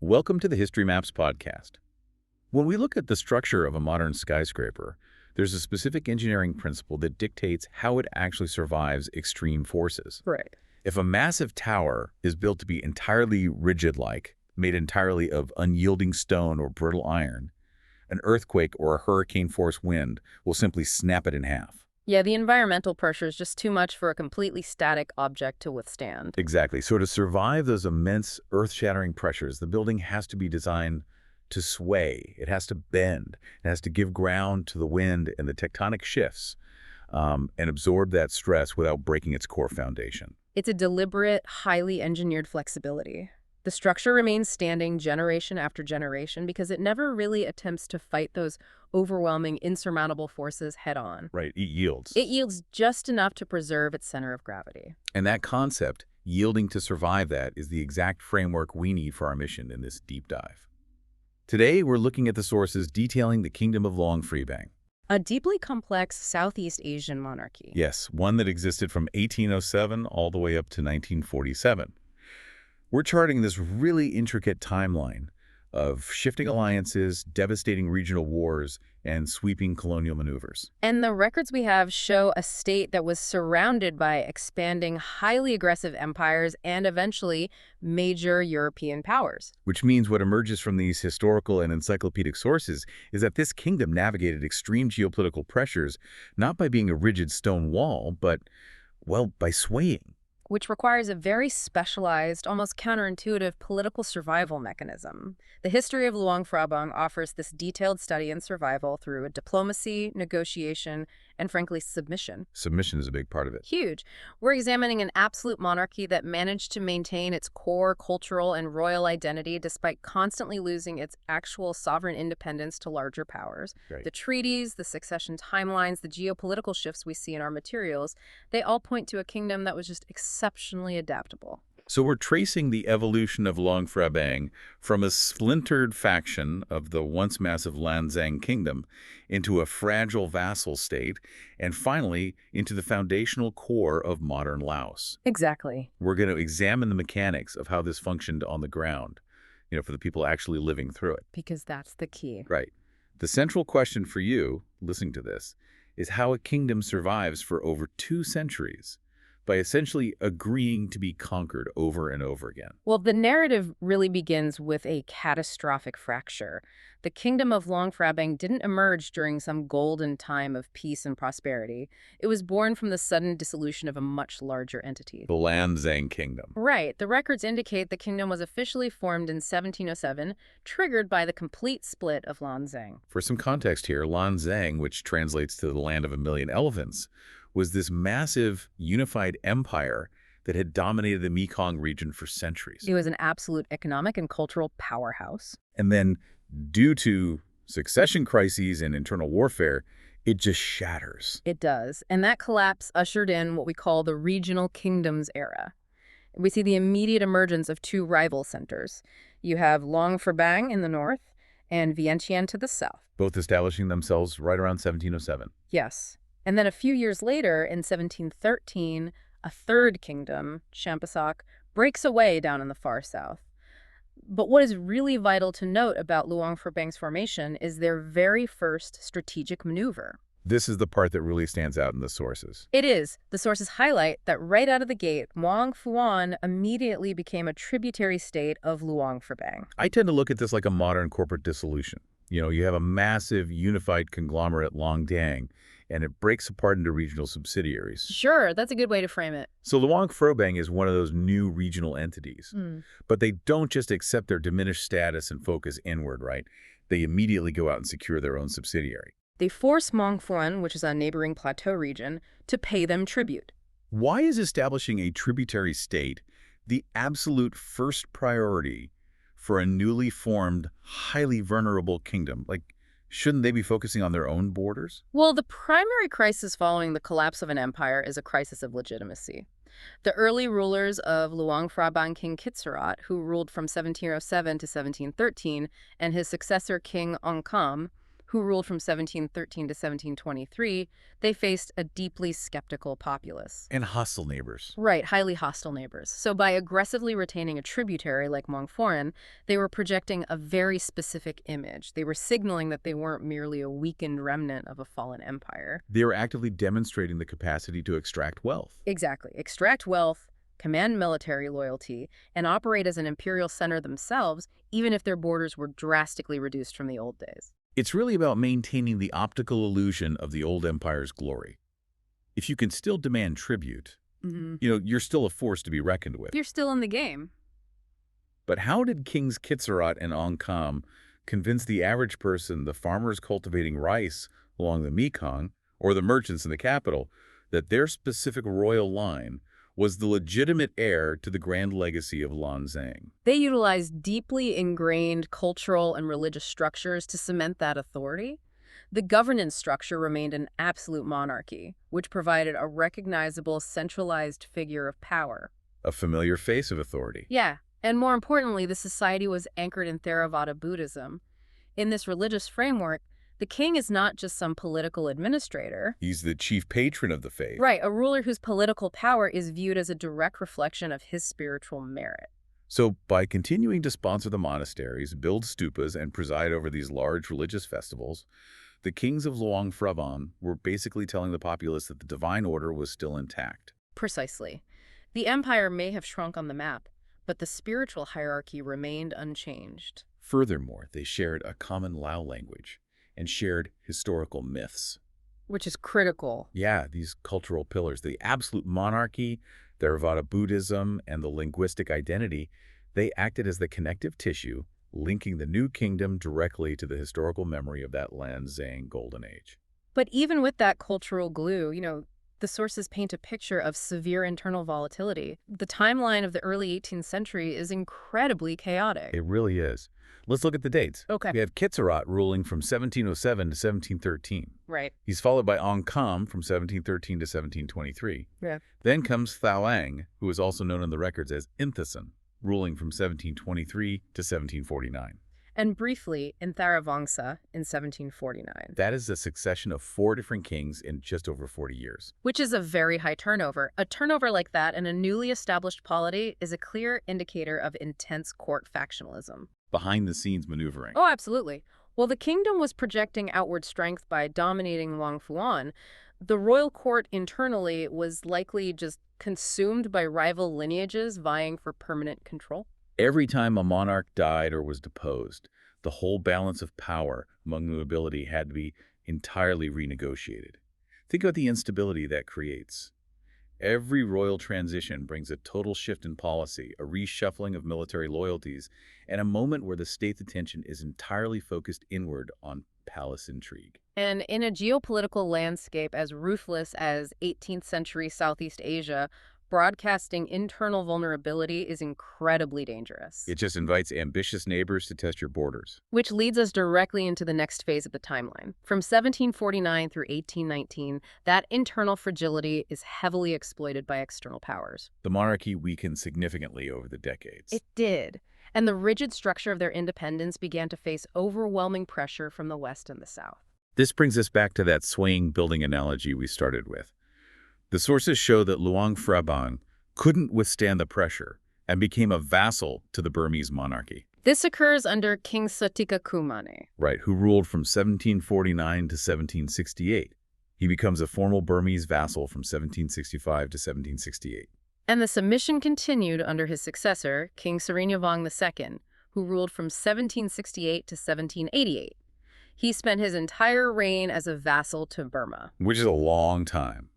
Welcome to the History Maps podcast. When we look at the structure of a modern skyscraper, there's a specific engineering principle that dictates how it actually survives extreme forces. Right. If a massive tower is built to be entirely rigid-like, made entirely of unyielding stone or brittle iron, an earthquake or a hurricane-force wind will simply snap it in half. Yeah, the environmental pressure is just too much for a completely static object to withstand. Exactly. So to survive those immense earth-shattering pressures, the building has to be designed to sway. It has to bend. It has to give ground to the wind and the tectonic shifts and absorb that stress without breaking its core foundation. It's a deliberate, highly engineered flexibility. The structure remains standing generation after generation because it never really attempts to fight those overwhelming, insurmountable forces head-on. Right, it yields. It yields just enough to preserve its center of gravity. And that concept, yielding to survive that, is the exact framework we need for our mission in this deep dive. Today, we're looking at the sources detailing the kingdom of Luang, A deeply complex Southeast Asian monarchy. yes, one that existed from 1807 all the way up to 1947. We're charting this really intricate timeline of shifting alliances, devastating regional wars, and sweeping colonial maneuvers. And the records we have show a state that was surrounded by expanding, highly aggressive empires and eventually major European powers. Which means what emerges from these historical and encyclopedic sources is that this kingdom navigated extreme geopolitical pressures not by being a rigid stone wall, but, well, by swaying. Which requires a very specialized, almost counterintuitive political survival mechanism. The history of Luang Phrabang offers this detailed study in survival through a diplomacy, negotiation, and frankly, submission. Submission is a big part of it. Huge. We're examining an absolute monarchy that managed to maintain its core cultural and royal identity despite constantly losing its actual sovereign independence to larger powers. Right. The treaties, the succession timelines, the geopolitical shifts we see in our materials, they all point to a kingdom that was just exceptionally adaptable. So we're tracing the evolution of Luang Phrabang from a splintered faction of the once massive Lanzang kingdom into a fragile vassal state, and finally into the foundational core of modern Laos. Exactly. We're going to examine the mechanics of how this functioned on the ground, for the people actually living through it. Because that's the key. Right. The central question for you, listening to this, is how a kingdom survives for over 2 centuries. By essentially agreeing to be conquered over and over again. Well, the narrative really begins with a catastrophic fracture. The kingdom of Luang Phrabang didn't emerge during some golden time of peace and prosperity. It was born from the sudden dissolution of a much larger entity. The Lanzang kingdom. Right. The records indicate the kingdom was officially formed in 1707, triggered by the complete split of Lanzang. For some context here, Lanzang, which translates to the land of a million elephants, was this massive, unified empire that had dominated the Mekong region for centuries. It was an absolute economic and cultural powerhouse. And then, due to succession crises and internal warfare, it just shatters. It does. And that collapse ushered in what we call the regional kingdoms era. We see the immediate emergence of 2 rival centers. You have Luang Phrabang in the north and Vientiane to the south. Both establishing themselves right around 1707. Yes. And then a few years later, in 1713, a third kingdom, Champasak, breaks away down in the far south. But what is really vital to note about Luang Phrabang's formation is their very first strategic maneuver. This is the part that really stands out in the sources. It is. The sources highlight that right out of the gate, Muang Phuan immediately became a tributary state of Luang Phrabang. I tend to look at this like a modern corporate dissolution. You have a massive unified conglomerate, Longdang, and it breaks apart into regional subsidiaries. Sure, that's a good way to frame it. So Luang Phrabang is one of those new regional entities. But they don't just accept their diminished status and focus inward, right? They immediately go out and secure their own subsidiary. They force Muang Phuan, which is a neighboring plateau region, to pay them tribute. Why is establishing a tributary state the absolute first priority for a newly formed, highly vulnerable kingdom? Shouldn't they be focusing on their own borders? Well, the primary crisis following the collapse of an empire is a crisis of legitimacy. The early rulers of Luang Phrabang King Kitsarat, who ruled from 1707 to 1713, and his successor King Ongkam, who ruled from 1713 to 1723, they faced a deeply skeptical populace. And hostile neighbors. Right, highly hostile neighbors. So by aggressively retaining a tributary like Montforin, they were projecting a very specific image. They were signaling that they weren't merely a weakened remnant of a fallen empire. They were actively demonstrating the capacity to extract wealth. Exactly. Extract wealth, command military loyalty, and operate as an imperial center themselves, even if their borders were drastically reduced from the old days. It's really about maintaining the optical illusion of the old empire's glory. If you can still demand tribute, you're still a force to be reckoned with. You're still in the game. But how did Kings Kitsarat and Angkam convince the average person, the farmers cultivating rice along the Mekong, or the merchants in the capital, that their specific royal line was the legitimate heir to the grand legacy of Lan Xang? They utilized deeply ingrained cultural and religious structures to cement that authority. The governance structure remained an absolute monarchy, which provided a recognizable, centralized figure of power. A familiar face of authority. Yeah, and more importantly, the society was anchored in Theravada Buddhism. In this religious framework, the king is not just some political administrator. He's the chief patron of the faith. Right, a ruler whose political power is viewed as a direct reflection of his spiritual merit. So by continuing to sponsor the monasteries, build stupas, and preside over these large religious festivals, the kings of Luang Phrabang were basically telling the populace that the divine order was still intact. Precisely. The empire may have shrunk on the map, but the spiritual hierarchy remained unchanged. Furthermore, they shared a common Lao language and shared historical myths. Which is critical. Yeah, these cultural pillars, the absolute monarchy, Theravada Buddhism, and the linguistic identity, they acted as the connective tissue, linking the new kingdom directly to the historical memory of that Lan Xang golden age. But even with that cultural glue, the sources paint a picture of severe internal volatility. The timeline of the early 18th century is incredibly chaotic. It really is. Let's look at the dates. Okay. We have Kitsarat ruling from 1707 to 1713. Right. He's followed by Angkam from 1713 to 1723. Yeah. Then comes Luang, who is also known in the records as Inthasan, ruling from 1723 to 1749. And briefly, in Tharavangsa in 1749. That is a succession of 4 different kings in just over 40 years. Which is a very high turnover. A turnover like that in a newly established polity is a clear indicator of intense court factionalism. Behind-the-scenes maneuvering. Oh, absolutely. While the kingdom was projecting outward strength by dominating Luang Phuan, the royal court internally was likely just consumed by rival lineages vying for permanent control. Every time a monarch died or was deposed, the whole balance of power among the nobility had to be entirely renegotiated. Think about the instability that creates. Every royal transition brings a total shift in policy, a reshuffling of military loyalties, and a moment where the state's attention is entirely focused inward on palace intrigue. And in a geopolitical landscape as ruthless as 18th century Southeast Asia, broadcasting internal vulnerability is incredibly dangerous. It just invites ambitious neighbors to test your borders. Which leads us directly into the next phase of the timeline. From 1749 through 1819, that internal fragility is heavily exploited by external powers. The monarchy weakened significantly over the decades. It did. And the rigid structure of their independence began to face overwhelming pressure from the West and the South. This brings us back to that swaying building analogy we started with. The sources show that Luang Phrabang couldn't withstand the pressure and became a vassal to the Burmese monarchy. This occurs under King Satika Kumane. Right, who ruled from 1749 to 1768. He becomes a formal Burmese vassal from 1765 to 1768. And the submission continued under his successor, King Surinyavong II, who ruled from 1768 to 1788. He spent his entire reign as a vassal to Burma. Which is a long time.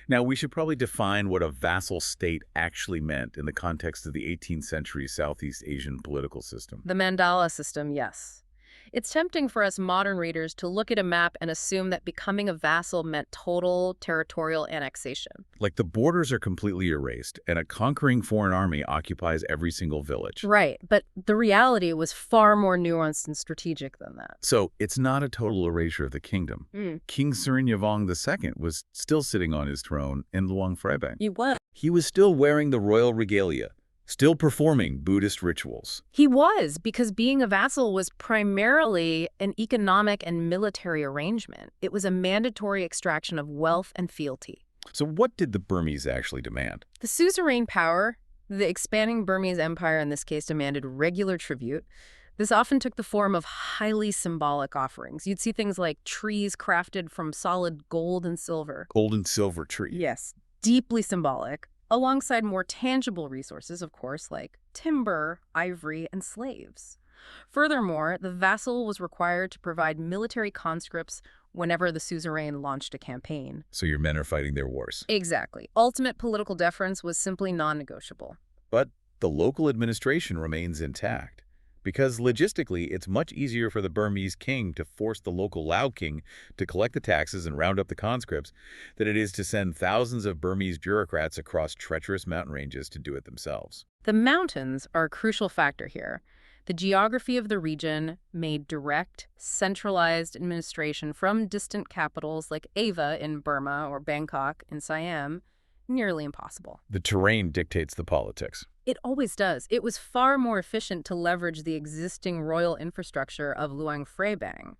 Now, we should probably define what a vassal state actually meant in the context of the 18th century Southeast Asian political system. The Mandala system, yes. It's tempting for us modern readers to look at a map and assume that becoming a vassal meant total territorial annexation. Like the borders are completely erased, and a conquering foreign army occupies every single village. Right, but the reality was far more nuanced and strategic than that. So it's not a total erasure of the kingdom. King Surinyavong II was still sitting on his throne in Luang Phrabang. He was. He was still wearing the royal regalia, still performing Buddhist rituals. He was, because being a vassal was primarily an economic and military arrangement. It was a mandatory extraction of wealth and fealty. So what did the Burmese actually demand? The suzerain power, the expanding Burmese empire in this case, demanded regular tribute. This often took the form of highly symbolic offerings. You'd see things like trees crafted from solid gold and silver. Gold and silver tree. Yes, deeply symbolic, alongside more tangible resources, of course, like timber, ivory, and slaves. Furthermore, the vassal was required to provide military conscripts whenever the suzerain launched a campaign. So your men are fighting their wars. Exactly. Ultimate political deference was simply non-negotiable. But the local administration remains intact. Because logistically, it's much easier for the Burmese king to force the local Lao king to collect the taxes and round up the conscripts than it is to send thousands of Burmese bureaucrats across treacherous mountain ranges to do it themselves. The mountains are a crucial factor here. The geography of the region made direct, centralized administration from distant capitals like Ava in Burma or Bangkok in Siam nearly impossible. The terrain dictates the politics. It always does. It was far more efficient to leverage the existing royal infrastructure of Luang Phrabang.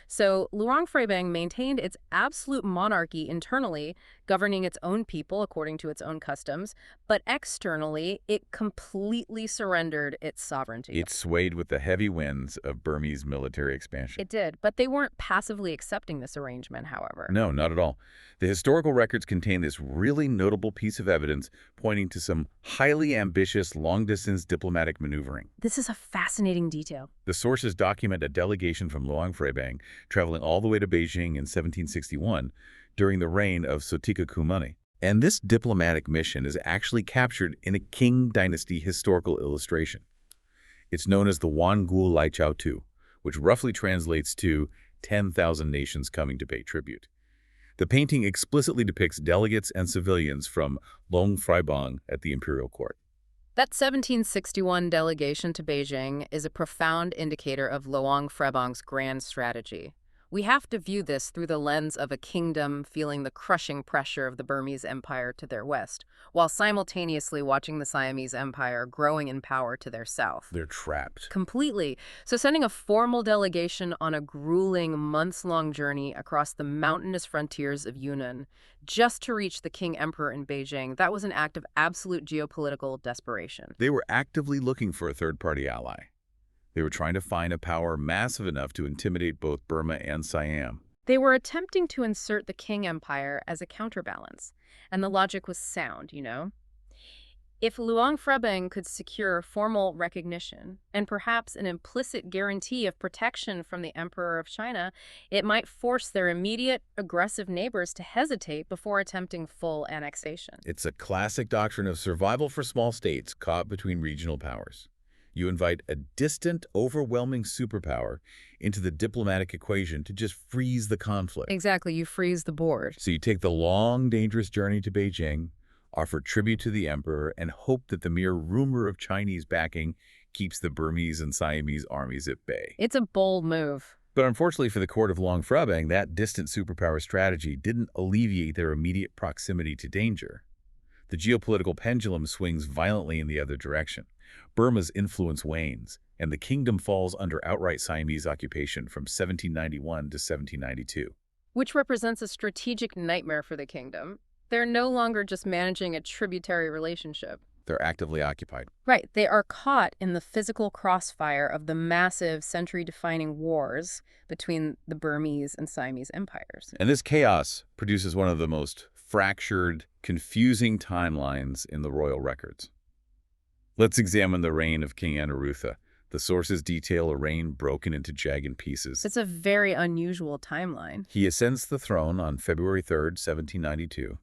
So Luang Phrabang maintained its absolute monarchy internally, governing its own people according to its own customs, but externally, it completely surrendered its sovereignty. It swayed with the heavy winds of Burmese military expansion. It did, but they weren't passively accepting this arrangement, however. No, not at all. The historical records contain this really notable piece of evidence pointing to some highly ambitious long-distance diplomatic maneuvering. This is a fascinating detail. The sources document a delegation from Luang Phrabang traveling all the way to Beijing in 1761 during the reign of Sotika Kumani. And this diplomatic mission is actually captured in a Qing dynasty historical illustration. It's known as the Wan Gu Lai Chao Tu, which roughly translates to 10,000 nations coming to pay tribute. The painting explicitly depicts delegates and civilians from Luang Phrabang at the imperial court. That 1761 delegation to Beijing is a profound indicator of Luang Phrabang's grand strategy. We have to view this through the lens of a kingdom feeling the crushing pressure of the Burmese Empire to their west, while simultaneously watching the Siamese Empire growing in power to their south. They're trapped. Completely. So sending a formal delegation on a grueling, months-long journey across the mountainous frontiers of Yunnan just to reach the King Emperor in Beijing, that was an act of absolute geopolitical desperation. They were actively looking for a third-party ally. They were trying to find a power massive enough to intimidate both Burma and Siam. They were attempting to insert the Qing Empire as a counterbalance, and the logic was sound, you know? If Luang Phrabang could secure formal recognition and perhaps an implicit guarantee of protection from the Emperor of China, it might force their immediate, aggressive neighbors to hesitate before attempting full annexation. It's a classic doctrine of survival for small states caught between regional powers. You invite a distant, overwhelming superpower into the diplomatic equation to just freeze the conflict. Exactly, you freeze the board. So you take the long, dangerous journey to Beijing, offer tribute to the emperor, and hope that the mere rumor of Chinese backing keeps the Burmese and Siamese armies at bay. It's a bold move. But unfortunately for the court of Luang Phrabang, that distant superpower strategy didn't alleviate their immediate proximity to danger. The geopolitical pendulum swings violently in the other direction. Burma's influence wanes, and the kingdom falls under outright Siamese occupation from 1791 to 1792. Which represents a strategic nightmare for the kingdom. They're no longer just managing a tributary relationship. They're actively occupied. Right, they are caught in the physical crossfire of the massive century-defining wars between the Burmese and Siamese empires. And this chaos produces one of the most fractured, confusing timelines in the royal records. Let's examine the reign of King Anuruddha. The sources detail a reign broken into jagged pieces. It's a very unusual timeline. He ascends the throne on February 3rd, 1792.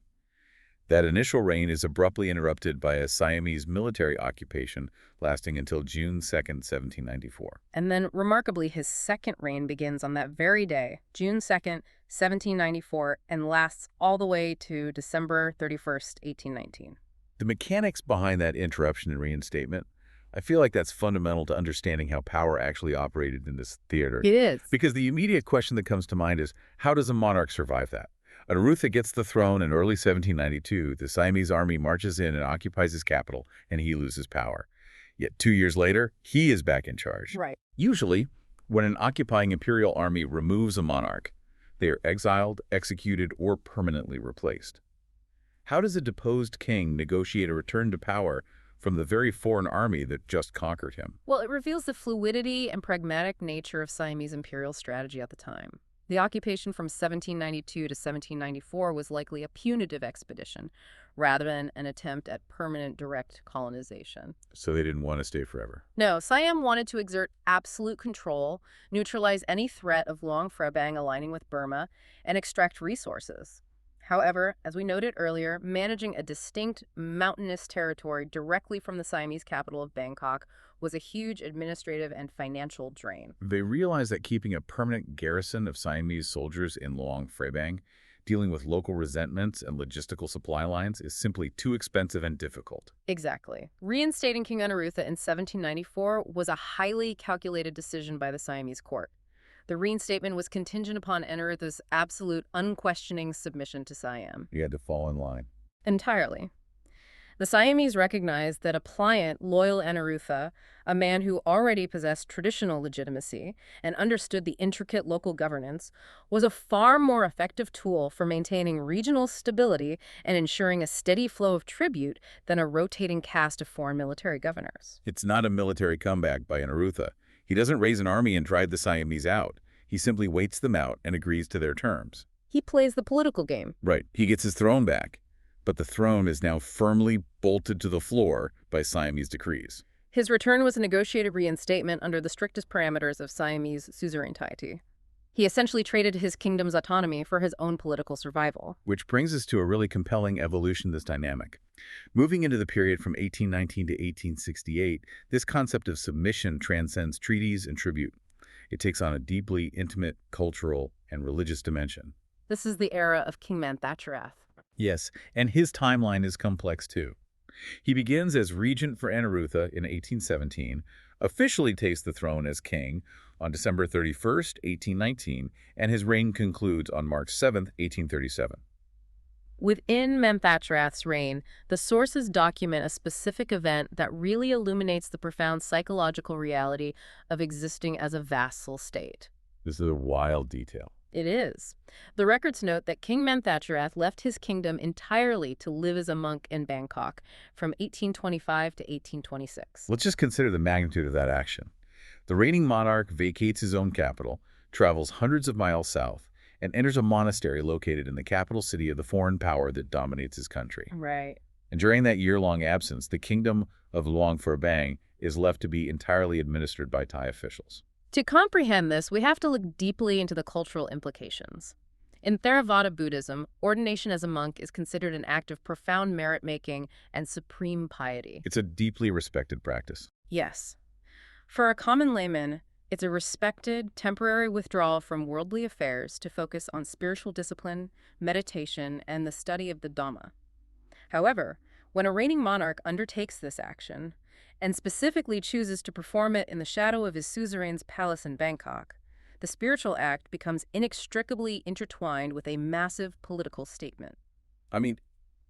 That initial reign is abruptly interrupted by a Siamese military occupation lasting until June 2nd, 1794. And then, remarkably, his second reign begins on that very day, June 2nd, 1794, and lasts all the way to December 31st, 1819. The mechanics behind that interruption and reinstatement, I feel like that's fundamental to understanding how power actually operated in this theater. It is. Because the immediate question that comes to mind is, how does a monarch survive that? Anuruddha gets the throne in early 1792. The Siamese army marches in and occupies his capital, and he loses power. Yet 2 years later, he is back in charge. Right. Usually, when an occupying imperial army removes a monarch, they are exiled, executed, or permanently replaced. How does a deposed king negotiate a return to power from the very foreign army that just conquered him? Well, it reveals the fluidity and pragmatic nature of Siamese imperial strategy at the time. The occupation from 1792 to 1794 was likely a punitive expedition, rather than an attempt at permanent direct colonization. So they didn't want to stay forever. No, Siam wanted to exert absolute control, neutralize any threat of Luang Phrabang aligning with Burma, and extract resources. However, as we noted earlier, managing a distinct mountainous territory directly from the Siamese capital of Bangkok was a huge administrative and financial drain. They realized that keeping a permanent garrison of Siamese soldiers in Luang Phrabang, dealing with local resentments and logistical supply lines, is simply too expensive and difficult. Exactly. Reinstating King Anuruddha in 1794 was a highly calculated decision by the Siamese court. The reinstatement was contingent upon Anuruddha's absolute, unquestioning submission to Siam. You had to fall in line. Entirely. The Siamese recognized that a pliant, loyal Anuruddha, a man who already possessed traditional legitimacy and understood the intricate local governance, was a far more effective tool for maintaining regional stability and ensuring a steady flow of tribute than a rotating cast of foreign military governors. It's not a military comeback by Anuruddha. He doesn't raise an army and drive the Siamese out. He simply waits them out and agrees to their terms. He plays the political game. Right. He gets his throne back. But the throne is now firmly bolted to the floor by Siamese decrees. His return was a negotiated reinstatement under the strictest parameters of Siamese suzerainty. He essentially traded his kingdom's autonomy for his own political survival. Which brings us to a really compelling evolution of this dynamic. Moving into the period from 1819 to 1868, this concept of submission transcends treaties and tribute. It takes on a deeply intimate cultural and religious dimension. This is the era of King Manthacharath. Yes, and his timeline is complex too. He begins as regent for Anuruddha in 1817, officially takes the throne as king on December 31st, 1819, and his reign concludes on March 7th, 1837. Within Manthacharath's reign, the sources document a specific event that really illuminates the profound psychological reality of existing as a vassal state. This is a wild detail. It is. The records note that King Manthacharath left his kingdom entirely to live as a monk in Bangkok from 1825 to 1826. Let's just consider the magnitude of that action. The reigning monarch vacates his own capital, travels hundreds of miles south, and enters a monastery located in the capital city of the foreign power that dominates his country. Right. And during that year-long absence, the kingdom of Luang Phrabang is left to be entirely administered by Thai officials. To comprehend this, we have to look deeply into the cultural implications. In Theravada Buddhism, ordination as a monk is considered an act of profound merit-making and supreme piety. It's a deeply respected practice. Yes. For a common layman, it's a respected, temporary withdrawal from worldly affairs to focus on spiritual discipline, meditation, and the study of the Dhamma. However, when a reigning monarch undertakes this action, and specifically chooses to perform it in the shadow of his suzerain's palace in Bangkok, the spiritual act becomes inextricably intertwined with a massive political statement. I mean,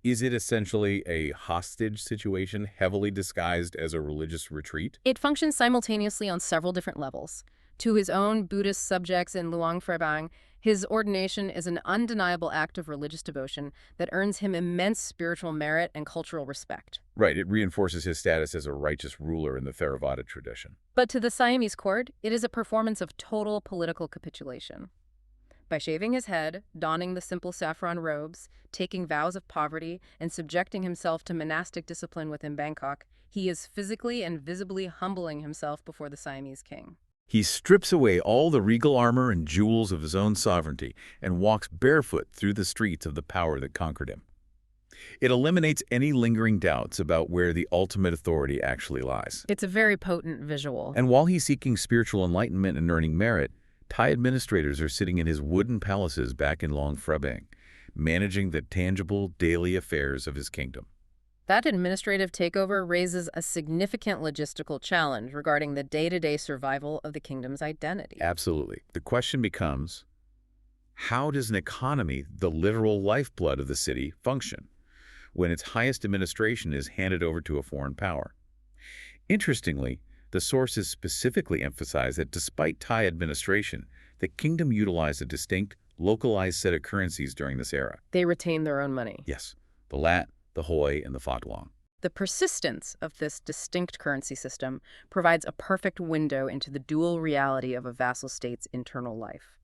is it essentially a hostage situation heavily disguised as a religious retreat? It functions simultaneously on several different levels. To his own Buddhist subjects in Luang Phrabang, his ordination is an undeniable act of religious devotion that earns him immense spiritual merit and cultural respect. Right, it reinforces his status as a righteous ruler in the Theravada tradition. But to the Siamese court, it is a performance of total political capitulation. By shaving his head, donning the simple saffron robes, taking vows of poverty, and subjecting himself to monastic discipline within Bangkok, he is physically and visibly humbling himself before the Siamese king. He strips away all the regal armor and jewels of his own sovereignty and walks barefoot through the streets of the power that conquered him. It eliminates any lingering doubts about where the ultimate authority actually lies. It's a very potent visual. And while he's seeking spiritual enlightenment and earning merit, Thai administrators are sitting in his wooden palaces back in Luang Phrabang, managing the tangible daily affairs of his kingdom. That administrative takeover raises a significant logistical challenge regarding the day-to-day survival of the kingdom's identity. Absolutely. The question becomes, How does an economy, the literal lifeblood of the city, function when its highest administration is handed over to a foreign power? Interestingly, the sources specifically emphasize that despite Thai administration, the kingdom utilized a distinct, localized set of currencies during this era. They retain their own money. Yes, the lat, the hoi, and the phat luang. The persistence of this distinct currency system provides a perfect window into the dual reality of a vassal state's internal life.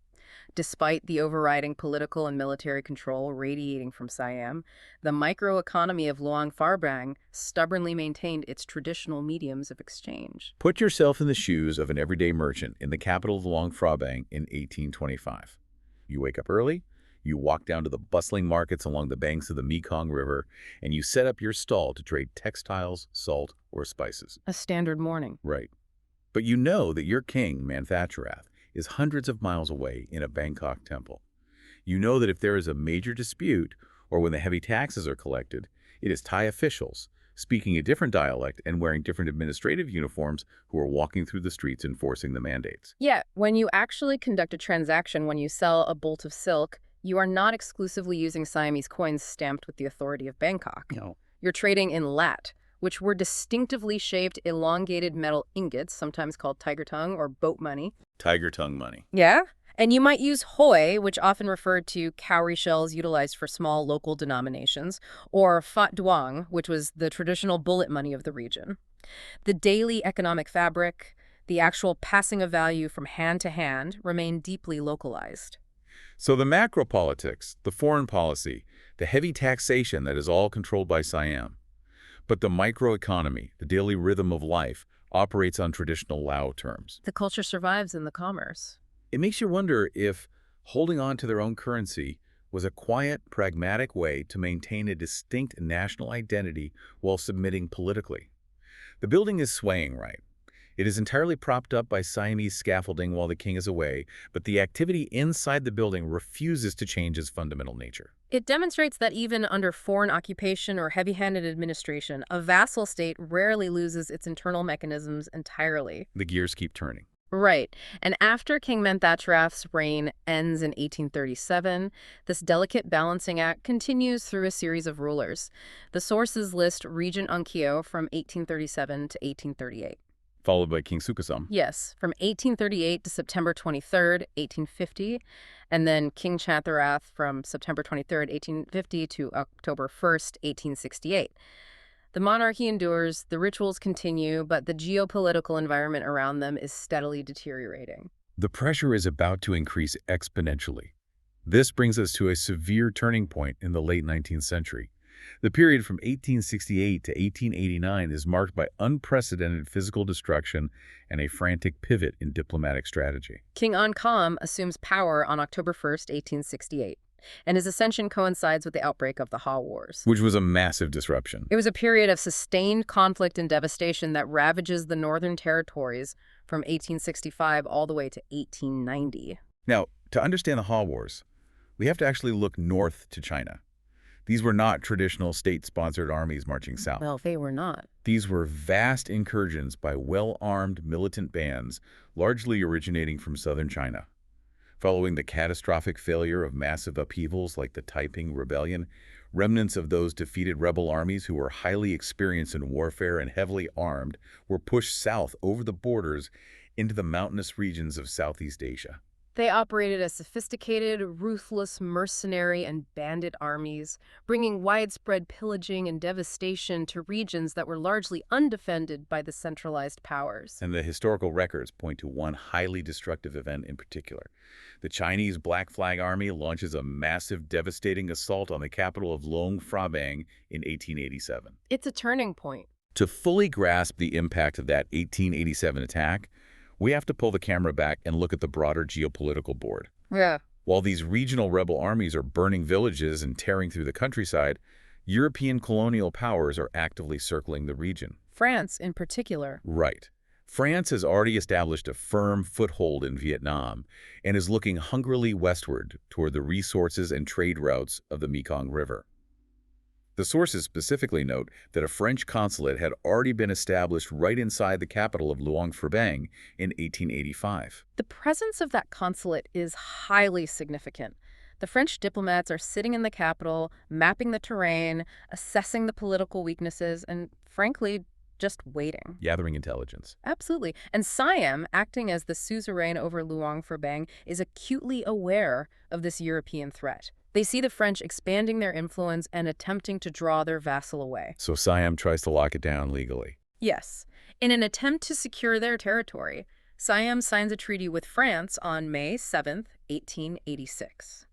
Despite the overriding political and military control radiating from Siam, the microeconomy of Luang Phrabang stubbornly maintained its traditional mediums of exchange. Put yourself in the shoes of an everyday merchant in the capital of Luang Phrabang in 1825. You wake up early, you walk down to the bustling markets along the banks of the Mekong River, and you set up your stall to trade textiles, salt, or spices. A standard morning. Right. But you know that your king, Manthacharath, is hundreds of miles away in a Bangkok temple. You know that if there is a major dispute, or when the heavy taxes are collected, it is Thai officials, speaking a different dialect and wearing different administrative uniforms, who are walking through the streets enforcing the mandates. Yeah, when you actually conduct a transaction, when you sell a bolt of silk, you are not exclusively using Siamese coins stamped with the authority of Bangkok. No. You're trading in lat, which were distinctively shaped elongated metal ingots, sometimes called tiger tongue or boat money. Tiger tongue money. Yeah? And you might use hoi, which often referred to cowrie shells utilized for small local denominations, or phat duang, which was the traditional bullet money of the region. The daily economic fabric, the actual passing of value from hand to hand, remain deeply localized. So the macro politics, the foreign policy, the heavy taxation that is all controlled by Siam. But the microeconomy, the daily rhythm of life, operates on traditional Lao terms. The culture survives in the commerce. It makes you wonder if holding on to their own currency was a quiet, pragmatic way to maintain a distinct national identity while submitting politically. The building is swaying, right? It is entirely propped up by Siamese scaffolding while the king is away, but the activity inside the building refuses to change its fundamental nature. It demonstrates that even under foreign occupation or heavy-handed administration, a vassal state rarely loses its internal mechanisms entirely. The gears keep turning. Right. And after King Manthacharath's reign ends in 1837, this delicate balancing act continues through a series of rulers. The sources list Regent Onkyo from 1837 to 1838. Followed by King Sukasam. Yes, from 1838 to September 23rd, 1850, and then King Chantharath from September 23rd, 1850 to October 1st, 1868. The monarchy endures, the rituals continue, but the geopolitical environment around them is steadily deteriorating. The pressure is about to increase exponentially. This brings us to a severe turning point in the late 19th century. The period from 1868 to 1889 is marked by unprecedented physical destruction and a frantic pivot in diplomatic strategy. King Ankam assumes power on October 1st, 1868, and his ascension coincides with the outbreak of the Ha Wars. Which was a massive disruption. It was a period of sustained conflict and devastation that ravages the northern territories from 1865 all the way to 1890. Now, to understand the Ha Wars, we have to actually look north to China. These were not traditional state-sponsored armies marching south. Well, they were not. These were vast incursions by well-armed militant bands, largely originating from southern China. Following the catastrophic failure of massive upheavals like the Taiping Rebellion, remnants of those defeated rebel armies who were highly experienced in warfare and heavily armed were pushed south over the borders into the mountainous regions of Southeast Asia. They operated as sophisticated, ruthless mercenary and bandit armies, bringing widespread pillaging and devastation to regions that were largely undefended by the centralized powers. And the historical records point to one highly destructive event in particular. The Chinese Black Flag Army launches a massive, devastating assault on the capital of Luang Phrabang in 1887. It's a turning point. To fully grasp the impact of that 1887 attack, we have to pull the camera back and look at the broader geopolitical board. Yeah. While these regional rebel armies are burning villages and tearing through the countryside, European colonial powers are actively circling the region. France, in particular. Right. France has already established a firm foothold in Vietnam and is looking hungrily westward toward the resources and trade routes of the Mekong River. The sources specifically note that a French consulate had already been established right inside the capital of Luang Phrabang in 1885. The presence of that consulate is highly significant. The French diplomats are sitting in the capital, mapping the terrain, assessing the political weaknesses, and frankly, just waiting. Gathering intelligence. Absolutely. And Siam, acting as the suzerain over Luang Phrabang, is acutely aware of this European threat. They see the French expanding their influence and attempting to draw their vassal away. So Siam tries to lock it down legally. Yes. In an attempt to secure their territory, Siam signs a treaty with France on May 7, 1886.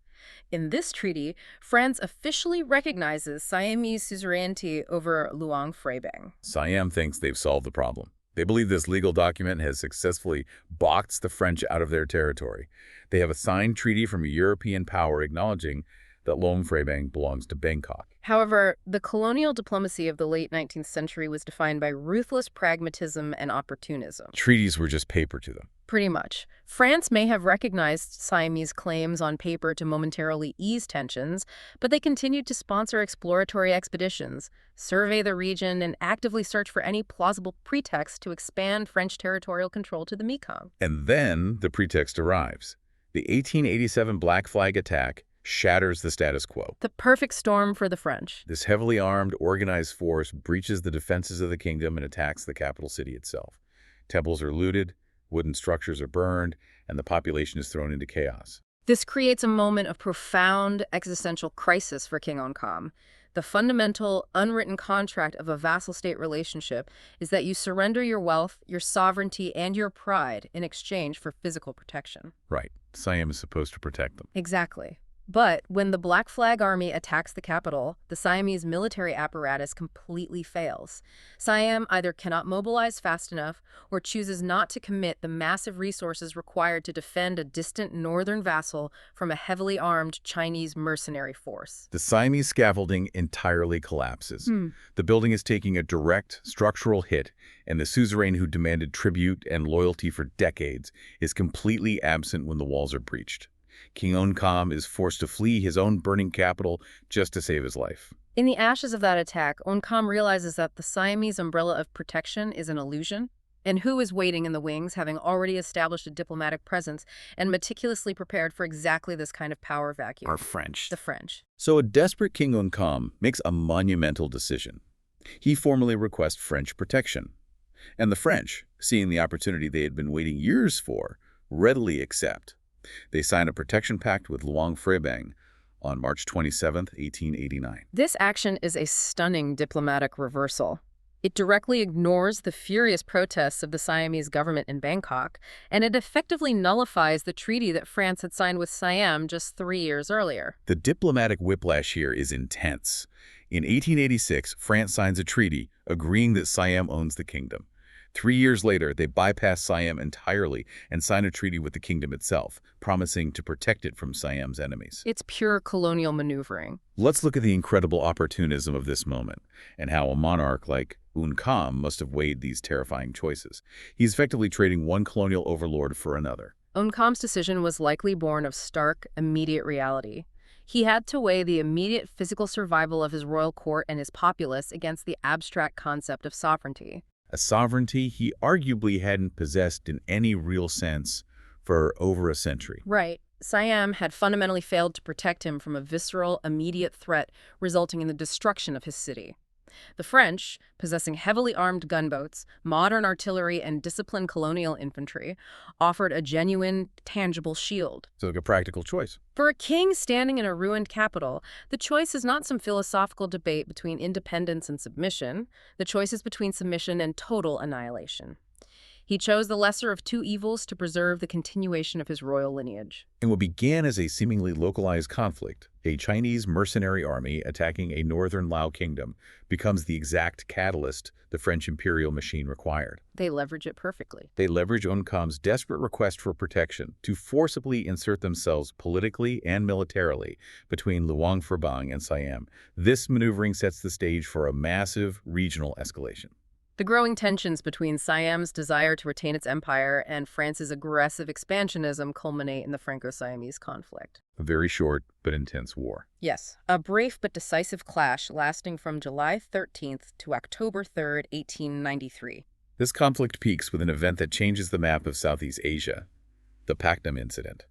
In this treaty, France officially recognizes Siamese suzerainty over Luang Phrabang. Siam thinks they've solved the problem. They believe this legal document has successfully boxed the French out of their territory. They have a signed treaty from a European power acknowledging that Luang Phrabang belongs to Bangkok. However, the colonial diplomacy of the late 19th century was defined by ruthless pragmatism and opportunism. Treaties were just paper to them. Pretty much. France may have recognized Siamese claims on paper to momentarily ease tensions, but they continued to sponsor exploratory expeditions, survey the region, and actively search for any plausible pretext to expand French territorial control to the Mekong. And then the pretext arrives. The 1887 Black Flag attack shatters the status quo. The perfect storm for the French. This heavily armed, organized force breaches the defenses of the kingdom and attacks the capital city itself. Temples are looted, wooden structures are burned, and the population is thrown into chaos. This creates a moment of profound existential crisis for King Oncom. The fundamental, unwritten contract of a vassal-state relationship is that you surrender your wealth, your sovereignty, and your pride in exchange for physical protection. Right. Siam is supposed to protect them. Exactly. But when the Black Flag Army attacks the capital, the Siamese military apparatus completely fails. Siam either cannot mobilize fast enough or chooses not to commit the massive resources required to defend a distant northern vassal from a heavily armed Chinese mercenary force. The Siamese scaffolding entirely collapses. The building is taking a direct structural hit, and the suzerain who demanded tribute and loyalty for decades is completely absent when the walls are breached. King Oncom is forced to flee his own burning capital just to save his life. In the ashes of that attack, Oncom realizes that the Siamese umbrella of protection is an illusion, and who is waiting in the wings, having already established a diplomatic presence and meticulously prepared for exactly this kind of power vacuum. Are French. The French. So a desperate King Oncom makes a monumental decision. He formally requests French protection. And the French, seeing the opportunity they had been waiting years for, readily accept. They sign a protection pact with Luang Phrabang on March 27, 1889. This action is a stunning diplomatic reversal. It directly ignores the furious protests of the Siamese government in Bangkok, and it effectively nullifies the treaty that France had signed with Siam just 3 years earlier. The diplomatic whiplash here is intense. In 1886, France signs a treaty agreeing that Siam owns the kingdom. 3 years later, they bypass Siam entirely and sign a treaty with the kingdom itself, promising to protect it from Siam's enemies. It's pure colonial maneuvering. Let's look at the incredible opportunism of this moment and how a monarch like Oncom must have weighed these terrifying choices. He's effectively trading one colonial overlord for another. Oncom's decision was likely born of stark, immediate reality. He had to weigh the immediate physical survival of his royal court and his populace against the abstract concept of sovereignty. A sovereignty he arguably hadn't possessed in any real sense for over a century. Right. Siam had fundamentally failed to protect him from a visceral, immediate threat resulting in the destruction of his city. The French, possessing heavily armed gunboats, modern artillery, and disciplined colonial infantry, offered a genuine, tangible shield. So like a practical choice. For a king standing in a ruined capital, the choice is not some philosophical debate between independence and submission. The choice is between submission and total annihilation. He chose the lesser of two evils to preserve the continuation of his royal lineage. In what began as a seemingly localized conflict, a Chinese mercenary army attacking a northern Lao kingdom becomes the exact catalyst the French imperial machine required. They leverage it perfectly. They leverage Oncom's desperate request for protection to forcibly insert themselves politically and militarily between Luang Phrabang and Siam. This maneuvering sets the stage for a massive regional escalation. The growing tensions between Siam's desire to retain its empire and France's aggressive expansionism culminate in the Franco-Siamese conflict. A very short but intense war. Yes, a brief but decisive clash lasting from July 13th to October 3rd, 1893. This conflict peaks with an event that changes the map of Southeast Asia, the Paknam Incident.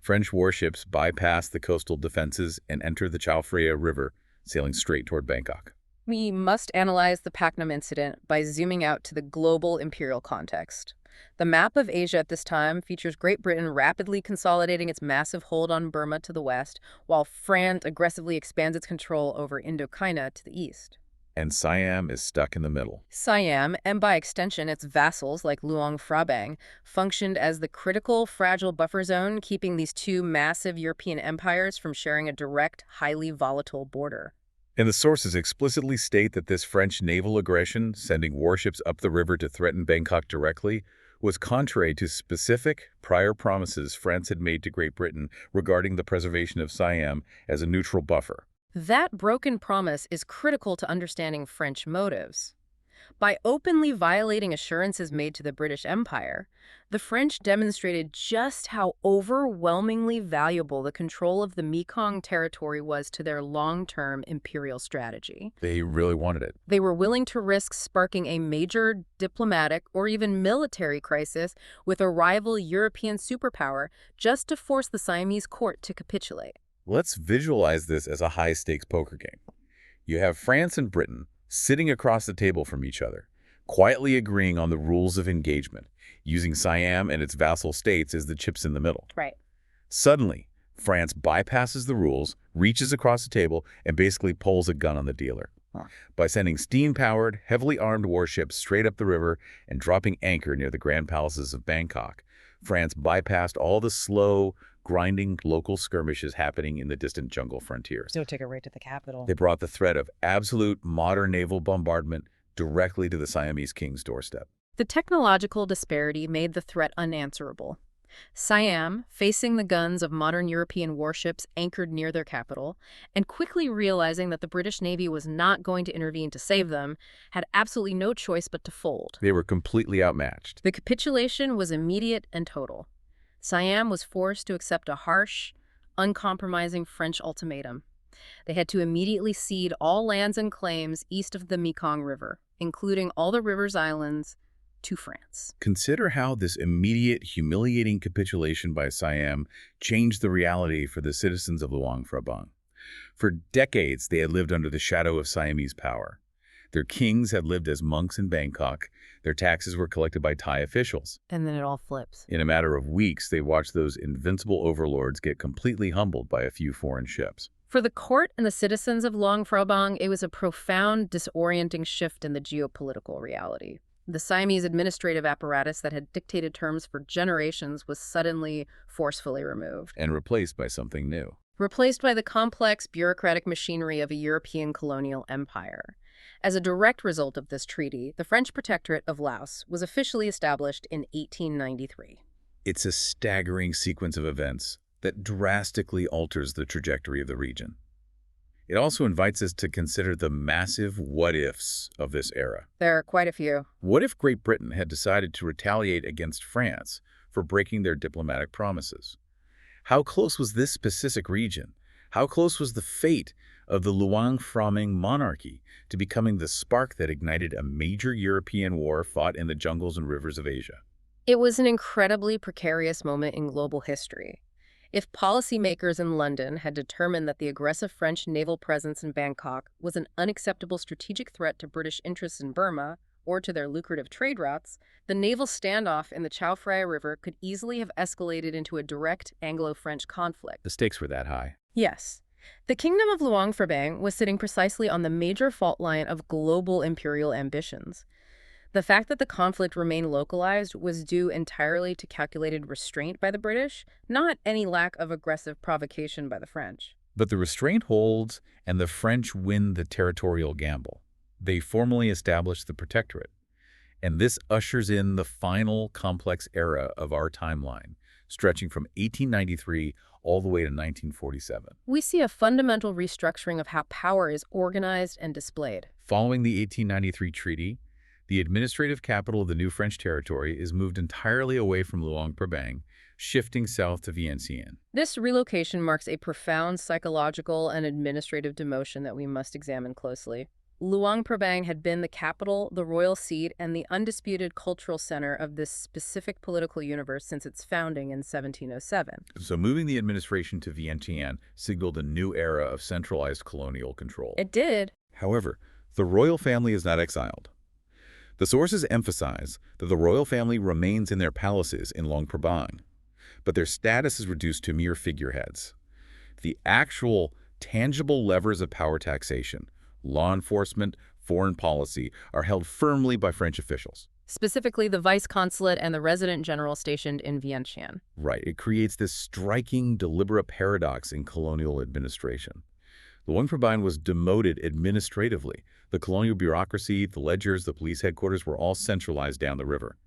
French warships bypass the coastal defenses and enter the Chao Phraya River, sailing straight toward Bangkok. We must analyze the Paknam incident by zooming out to the global imperial context. The map of Asia at this time features Great Britain rapidly consolidating its massive hold on Burma to the west, while France aggressively expands its control over Indochina to the east. And Siam is stuck in the middle. Siam, and by extension its vassals like Luang Phrabang, functioned as the critical, fragile buffer zone, keeping these two massive European empires from sharing a direct, highly volatile border. And the sources explicitly state that this French naval aggression, sending warships up the river to threaten Bangkok directly, was contrary to specific prior promises France had made to Great Britain regarding the preservation of Siam as a neutral buffer. That broken promise is critical to understanding French motives. By openly violating assurances made to the British Empire, the French demonstrated just how overwhelmingly valuable the control of the Mekong territory was to their long-term imperial strategy. They really wanted it. They were willing to risk sparking a major diplomatic or even military crisis with a rival European superpower just to force the Siamese court to capitulate. Let's visualize this as a high-stakes poker game. You have France and Britain sitting across the table from each other, quietly agreeing on the rules of engagement, using Siam and its vassal states as the chips in the middle. Right. Suddenly, France bypasses the rules, reaches across the table, and basically pulls a gun on the dealer. By sending steam-powered, heavily armed warships straight up the river and dropping anchor near the grand palaces of Bangkok, France bypassed all the slow, grinding local skirmishes happening in the distant jungle frontiers. So take it right to the capital. They brought the threat of absolute modern naval bombardment directly to the Siamese king's doorstep. The technological disparity made the threat unanswerable. Siam, facing the guns of modern European warships anchored near their capital, and quickly realizing that the British Navy was not going to intervene to save them, had absolutely no choice but to fold. They were completely outmatched. The capitulation was immediate and total. Siam was forced to accept a harsh, uncompromising French ultimatum. They had to immediately cede all lands and claims east of the Mekong River, including all the river's islands, to France. Consider how this immediate, humiliating capitulation by Siam changed the reality for the citizens of Luang Phrabang. For decades, they had lived under the shadow of Siamese power. Their kings had lived as monks in Bangkok. Their taxes were collected by Thai officials. And then it all flips. In a matter of weeks, they watched those invincible overlords get completely humbled by a few foreign ships. For the court and the citizens of Luang Phrabang, it was a profound, disorienting shift in the geopolitical reality. The Siamese administrative apparatus that had dictated terms for generations was suddenly forcefully removed. And replaced by something new. Replaced by the complex bureaucratic machinery of a European colonial empire. As a direct result of this treaty, the French Protectorate of Laos was officially established in 1893. It's a staggering sequence of events that drastically alters the trajectory of the region. It also invites us to consider the massive what-ifs of this era. There are quite a few. What if Great Britain had decided to retaliate against France for breaking their diplomatic promises? How close was this specific region? How close was the fate of the Luang Phrabang monarchy to becoming the spark that ignited a major European war fought in the jungles and rivers of Asia? It was an incredibly precarious moment in global history. If policymakers in London had determined that the aggressive French naval presence in Bangkok was an unacceptable strategic threat to British interests in Burma or to their lucrative trade routes, the naval standoff in the Chao Phraya River could easily have escalated into a direct Anglo-French conflict. The stakes were that high. Yes. The Kingdom of Luang Phrabang was sitting precisely on the major fault line of global imperial ambitions. The fact that the conflict remained localized was due entirely to calculated restraint by the British, not any lack of aggressive provocation by the French. But the restraint holds, and the French win the territorial gamble. They formally established the Protectorate. And this ushers in the final complex era of our timeline, stretching from 1893 all the way to 1947. We see a fundamental restructuring of how power is organized and displayed. Following the 1893 treaty, the administrative capital of the new French territory is moved entirely away from Luang Phrabang, shifting south to Vientiane. This relocation marks a profound psychological and administrative demotion that we must examine closely. Luang Prabang had been the capital, the royal seat, and the undisputed cultural center of this specific political universe since its founding in 1707. So moving the administration to Vientiane signaled a new era of centralized colonial control. It did. However, the royal family is not exiled. The sources emphasize that the royal family remains in their palaces in Luang Prabang, but their status is reduced to mere figureheads. The actual, tangible levers of power taxation, law enforcement, foreign policy, are held firmly by French officials. Specifically, the vice consulate and the resident general stationed in Vientiane. Right, it creates this striking, deliberate paradox in colonial administration. Luang Prabang was demoted administratively. The colonial bureaucracy, the ledgers, the police headquarters were all centralized down the river.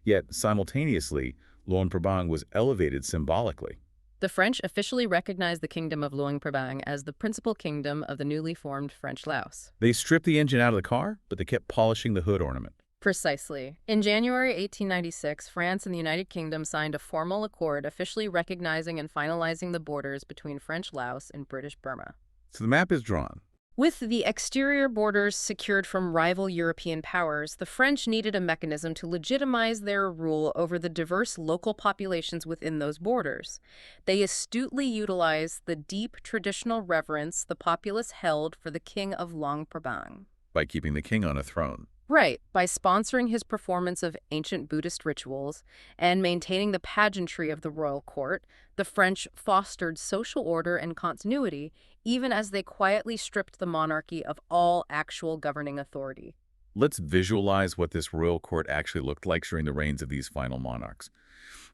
Yet, simultaneously, Luang Prabang was elevated symbolically. The French officially recognized the Kingdom of Luang Prabang as the principal kingdom of the newly formed French Laos. They stripped the engine out of the car, but they kept polishing the hood ornament. Precisely. In January 1896, France and the United Kingdom signed a formal accord officially recognizing and finalizing the borders between French Laos and British Burma. So the map is drawn. With the exterior borders secured from rival European powers, the French needed a mechanism to legitimize their rule over the diverse local populations within those borders. They astutely utilized the deep traditional reverence the populace held for the King of Luang Prabang. By keeping the king on a throne. Right, by sponsoring his performance of ancient Buddhist rituals and maintaining the pageantry of the royal court, the French fostered social order and continuity, even as they quietly stripped the monarchy of all actual governing authority. Let's visualize what this royal court actually looked like during the reigns of these final monarchs.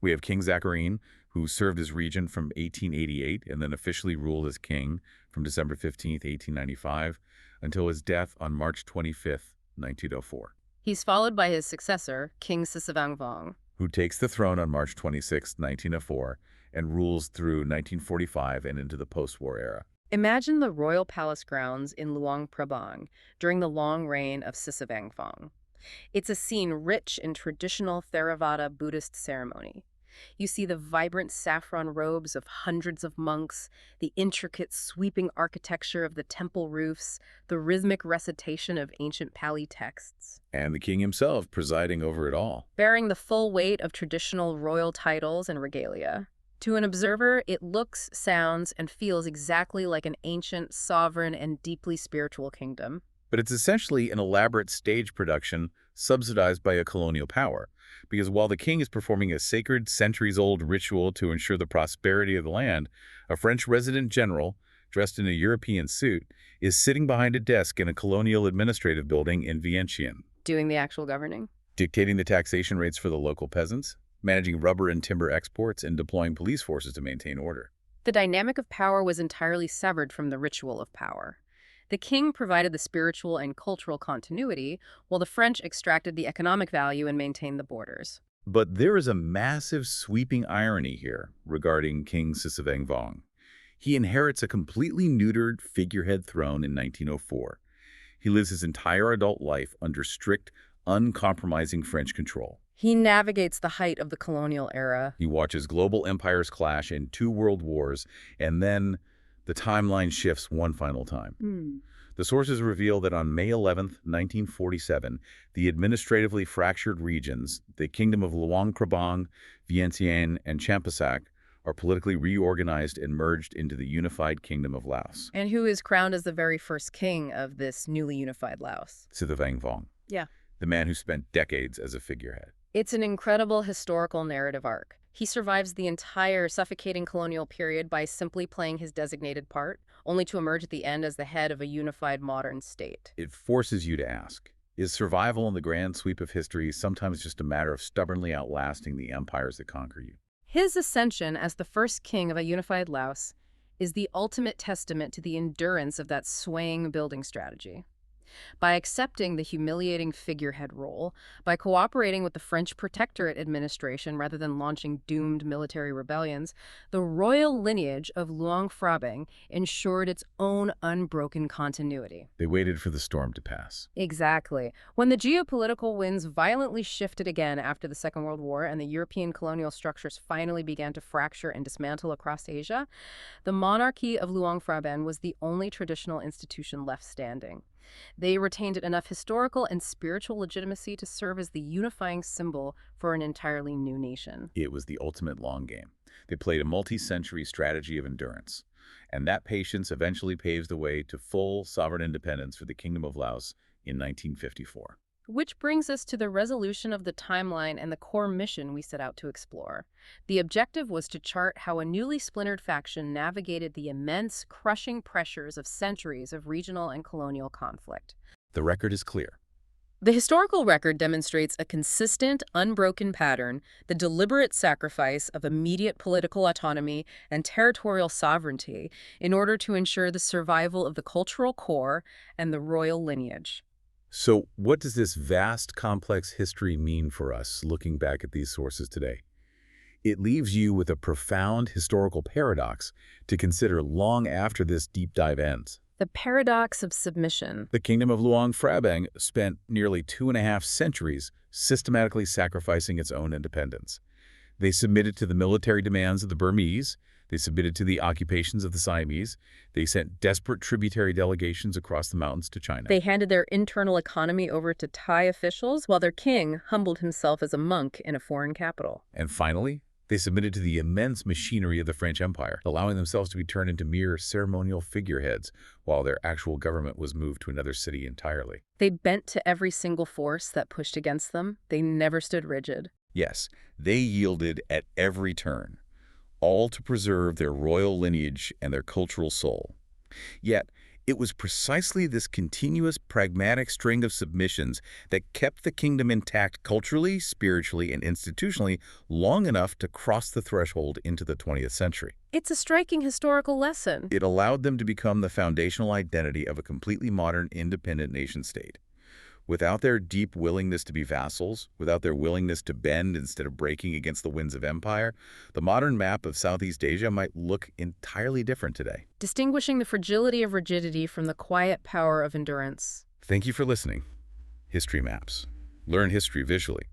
We have King Zakharine, who served as regent from 1888 and then officially ruled as king from December 15, 1895, until his death on March 25, 1904. He's followed by his successor, King Phrabang, who takes the throne on March 26, 1904, and rules through 1945 and into the post-war era. Imagine the royal palace grounds in Luang Prabang during the long reign of Phrabang. It's a scene rich in traditional Theravada Buddhist ceremony. You see the vibrant saffron robes of hundreds of monks, the intricate sweeping architecture of the temple roofs, the rhythmic recitation of ancient Pali texts. And the king himself presiding over it all. Bearing the full weight of traditional royal titles and regalia. To an observer, it looks, sounds, and feels exactly like an ancient, sovereign, and deeply spiritual kingdom. But it's essentially an elaborate stage production subsidized by a colonial power. Because while the king is performing a sacred, centuries-old ritual to ensure the prosperity of the land, a French resident general, dressed in a European suit, is sitting behind a desk in a colonial administrative building in Vientiane. Doing the actual governing? Dictating the taxation rates for the local peasants, managing rubber and timber exports, and deploying police forces to maintain order. The dynamic of power was entirely severed from the ritual of power. The king provided the spiritual and cultural continuity, while the French extracted the economic value and maintained the borders. But there is a massive sweeping irony here regarding King Phrabang. He inherits a completely neutered figurehead throne in 1904. He lives his entire adult life under strict, uncompromising French control. He navigates the height of the colonial era. He watches global empires clash in 2 world wars, and then the timeline shifts one final time. The sources reveal that on May 11, 1947, the administratively fractured regions, the Kingdom of Luang Prabang, Vientiane, and Champasak, are politically reorganized and merged into the unified Kingdom of Laos. And who is crowned as the very first king of this newly unified Laos? Phrabang. Yeah. The man who spent decades as a figurehead. It's an incredible historical narrative arc. He survives the entire suffocating colonial period by simply playing his designated part, only to emerge at the end as the head of a unified modern state. It forces you to ask, is survival in the grand sweep of history sometimes just a matter of stubbornly outlasting the empires that conquer you? His ascension as the first king of a unified Laos is the ultimate testament to the endurance of that swaying building strategy. By accepting the humiliating figurehead role, by cooperating with the French Protectorate administration rather than launching doomed military rebellions, the royal lineage of Luang Phrabang ensured its own unbroken continuity. They waited for the storm to pass. Exactly. When the geopolitical winds violently shifted again after the Second World War and the European colonial structures finally began to fracture and dismantle across Asia, the monarchy of Luang Phrabang was the only traditional institution left standing. They retained enough historical and spiritual legitimacy to serve as the unifying symbol for an entirely new nation. It was the ultimate long game. They played a multi-century strategy of endurance, and that patience eventually paves the way to full sovereign independence for the Kingdom of Laos in 1954. Which brings us to the resolution of the timeline and the core mission we set out to explore. The objective was to chart how a newly splintered faction navigated the immense, crushing pressures of centuries of regional and colonial conflict. The record is clear. The historical record demonstrates a consistent, unbroken pattern, the deliberate sacrifice of immediate political autonomy and territorial sovereignty in order to ensure the survival of the cultural core and the royal lineage. So what does this vast, complex history mean for us looking back at these sources today? It leaves you with a profound historical paradox to consider long after this deep dive ends. The paradox of submission. The Kingdom of Luang Phrabang spent nearly 2.5 centuries systematically sacrificing its own independence. They submitted to the military demands of the Burmese. They submitted to the occupations of the Siamese. They sent desperate tributary delegations across the mountains to China. They handed their internal economy over to Thai officials, while their king humbled himself as a monk in a foreign capital. And finally, they submitted to the immense machinery of the French Empire, allowing themselves to be turned into mere ceremonial figureheads while their actual government was moved to another city entirely. They bent to every single force that pushed against them. They never stood rigid. Yes, they yielded at every turn, all to preserve their royal lineage and their cultural soul. Yet, it was precisely this continuous, pragmatic string of submissions that kept the kingdom intact culturally, spiritually, and institutionally long enough to cross the threshold into the 20th century. It's a striking historical lesson. It allowed them to become the foundational identity of a completely modern, independent nation-state. Without their deep willingness to be vassals, without their willingness to bend instead of breaking against the winds of empire, the modern map of Southeast Asia might look entirely different today. Distinguishing the fragility of rigidity from the quiet power of endurance. Thank you for listening. History Maps. Learn history visually.